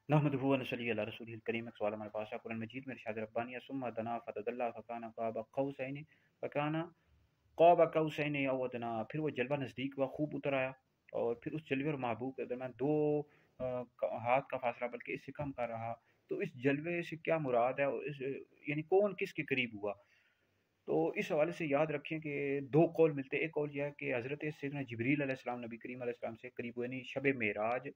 नहमदुहु व नसल्ली अला रसूलिहिल करीम। एक सवाल हमारे पास है कुरान मजीद में इरशाद रब्बानी सुम्मा दना फतदल्ला फकाना क़ाब क़ौसैन फकाना क़ाब क़ौसैन औ अदना। फिर वो जलवा नज़दीक हुआ, खूब उतर आया, और फिर उस जलवे और महबूब के दरमियान दो हाथ का फासला बल्कि इससे कम का रहा। तो इस जलवे से क्या मुराद है, और इस यानी कौन किसके करीब हुआ? तो इस हवाले से याद रखें कि दो कौल मिलते हैं। एक कौल यह है कि हज़रत सैयदना जिब्रील अलैहिस्सलाम नबी करीम अलैहिस्सलाम से करीब हुए, यानी शब मेराज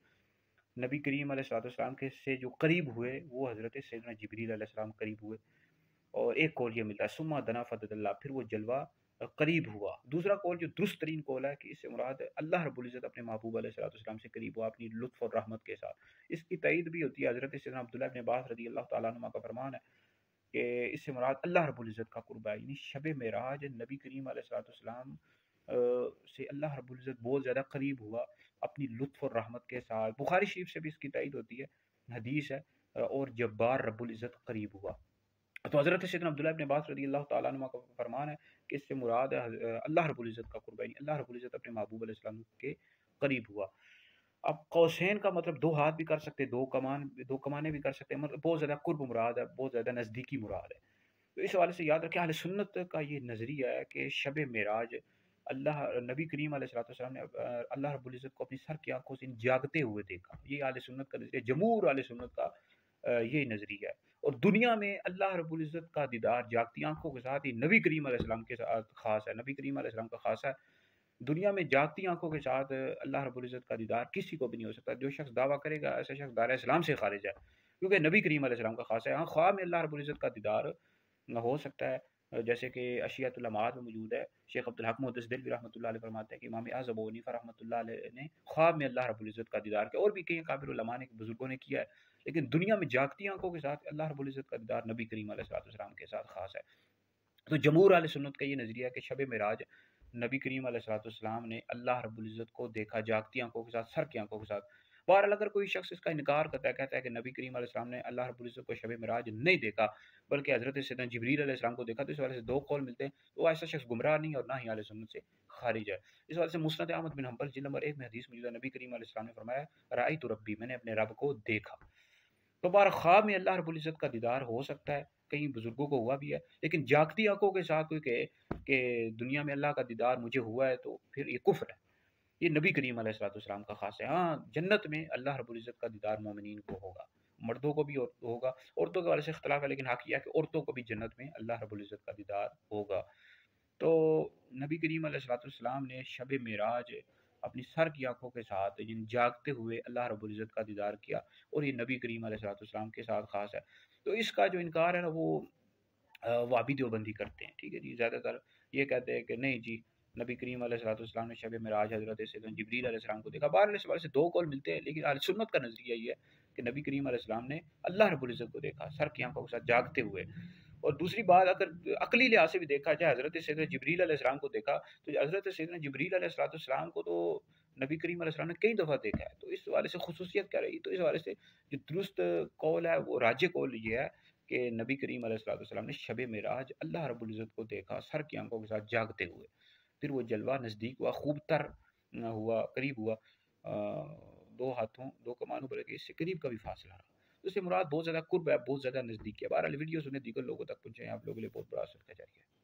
नबी करीम अलैहिस्सलाम के से जो करीब हुए वो हज़रत सैयदना जिब्रील अलैहिस्सलाम करीब हुए। और एक कौल ये मिलता है सुम्मा दना फतदल्ला, फिर वो जलवा करीब हुआ। दूसरा कौल जो दुरुस्त तरीन कौल है कि इससे मुराद अल्लाह रब्बुल इज़्ज़त अपने महबूब अलैहिस्सलाम से करीब हुआ अपनी लुत्फ़ और रहमत के साथ। इसकी तईद भी होती है, हज़रत सैयदना अब्दुल्लाह इब्न अब्बास रज़ी अल्लाह तआला अन्हुमा का फरमान है कि इससे मुराद अल्लाह रब्बुल इज़्ज़त का कुर्ब है, यानी शब मेराज नबी करीम अलैहिस्सलाम से अल्लाह रब्बुल इज़्ज़त बहुत ज़्यादा करीब हुआ अपनी लुत्फ़ और रहमत के साथ। बुखारी शरीफ से भी इसकी तईद होती है, हदीस है। और जब्बार रब्बुल इज़्ज़त करीब हुआ। तो हज़रत सैयदना अब्दुल्लाह इब्न अब्बास रज़ी अल्लाह तआला अन्हुमा का फरमान है कि इससे मुराद अल्लाह रब्बुल इज़्ज़त का कुर्ब है, यानी अल्लाह रब्बुल इज़्ज़त अपने महबूब अलैहिस्सलाम के करीब हुआ। अब कौसैन का मतलब दो हाथ भी कर सकते हैं, दो कमाने भी कर सकते हैं, मतलब बहुत ज़्यादा कुर्ब मुराद है, बहुत ज़्यादा नज़दीकी मुराद है। तो इस हवाले से याद रखें अहले सुन्नत का ये नज़रिया है कि शब मेराज अल्लाह नबी करीम अलैहिस्सलाम ने अल्लाह रब्बुल इज़्ज़त को अपनी सर की आंखों से जागते हुए देखा। ये अहले सुन्नत का नज़रिया, जमहूर अहले सुन्नत का यही नज़रिया है। और दुनिया में अल्लाह रब्बुल इज़्ज़त का दीदार जागती आंखों के साथ ही नबी करीम अलैहिस्सलाम के साथ खास है, नबी करीम अलैहिस्सलाम का खास है। दुनिया में जागती आंखों के साथ अल्लाह रब्बुल इज़्ज़त का दीदार किसी को भी नहीं हो सकता। जो शख्स दावा करेगा ऐसा शख्स दायरा इस्लाम से खारिज है, क्योंकि नबी करीम अलैहिस्सलाम का खास है। हाँ, ख्वाब में अल्लाह रब्बुल इज़्ज़त का दीदार हो सकता है, जैसे कि अशियतुल अमाद में मौजूद है। शेख अब्दुल हक मुहद्दिस देलवी रहमतुल्लाह अलैह फरमाते हैं कि इमाम आज़म अबू हनीफा रहमतुल्लाह अलैह ने ख्वाब में अल्लाह रब्बुल इज़्ज़त का दीदार किया, और भी कई काबिल उलमा ने, बुजुर्गों ने किया है। लेकिन दुनिया में जागती आंखों के साथ अल्लाह रब्बुल इज़्ज़त का दीदार नबी करीम अलैहिस्सलाम के साथ खास है। तो जमहूर अहले सुन्नत का ये नज़रिया है कि शब मेराज नबी करीम अलैहिस्सलाम ने अल्लाह रब्बुल इज़्ज़त को देखा जागती आंखों के साथ, सर की आंखों के साथ। बहरहाल अगर कोई शख्स इसका इनकार करता है, कहता है कि नबी करीम अलैहिस्सलाम ने अल्लाह रब्बुल इज़्ज़त को शब मेराज नहीं देखा, बल्कि हज़रत सैयदना जिब्रील अलैहिस्सलाम को देखा, तो इस वाले से दो कौल मिलते हैं। तो ऐसा शख्स गुमराह नहीं और ना ही अहले सुन्नत से खारिज है। इस वजह से मुस्नद अहमद बिन हंबल जिल्द नंबर 1 में हदीस मौजूद है, नबी करीम अलैहिस्सलाम ने फरमाया राइतु रब्बी, मैंने अपने रब को देखा। तो बार ख्वाब में अल्लाह रब्बुल इज़्ज़त का दीदार हो सकता है, कई बुजुर्गों को हुआ भी है। लेकिन जागती आंखों के साथ कोई कहे कि दुनिया में अल्लाह का दीदार मुझे हुआ है, तो फिर ये कुफ्र है। ये नबी करीम अलैहिस्सलाम का खास है। हाँ, जन्नत में अल्लाह रब्बुल इज़्ज़त का दीदार मोमिनीन को होगा, मर्दों को भी होगा। औरतों के बारे से इख्तिलाफ है, लेकिन हक़ यह है कि औरतों को भी जन्नत में अल्लाह रब्बुल इज़्ज़त का दीदार होगा। तो नबी करीम अलैहिस्सलाम ने शब मेराज अपनी सर की आंखों के साथ जिन जागते हुए अल्लाह रब्बुल इज़्ज़त का दीदार किया, और ये नबी करीम अलैहिस्सलाम के साथ खास है। तो इसका जो इनकार है ना, वो वाबी देवबंदी करते हैं, ठीक है जी। ज़्यादातर ये कहते हैं कि नहीं जी, नबी करीम अलैहिस्सलाम ने शब मेराज हज़रत सैयदना जिब्रील अलैहिस्सलाम को देखा। बहरहाल इस हवाले से दो कौल मिलते हैं, लेकिन अहले सुन्नत का नज़रिया ये है कि नबी करीम अलैहिस्सलाम ने अल्लाह रब्बुल इज़्ज़त को देखा सर की आंखों के साथ जागते हुए। और दूसरी बात, अगर अकली लिहाज से भी देखा जाए, हज़रत सैयदना जिब्रील अलैहिस्सलाम को देखा, तो हज़रत सैयदना जिब्रील अलैहिस्सलाम को तो नबी करीम अलैहिस्सलाम ने कई दफ़ा देखा है। तो इस हवाले से खुसूसियत क्या रही? तो इस हवाले से जो दुरुस्त कौल है, वो राजिह कौल ये है कि नबी करीम अलैहिस्सलाम ने शब मेराज अल्लाह रब्बुल इज़्ज़त को देखा सर की आंखों के साथ जागते हुए। फिर वो जलवा नज़दीक हुआ, खूब तर हुआ, करीब हुआ, दो हाथों, दो कमानों, बल्कि इससे करीब का भी फासला रहा। तो इससे मुराद बहुत ज़्यादा कुर्ब है, बहुत ज़्यादा नज़दीक है। बहरहाल वीडियो सुने, दीगर लोगों तक पहुँचाएँ, आप लोगों के लिए बहुत बड़ा असर का ज़रिया है।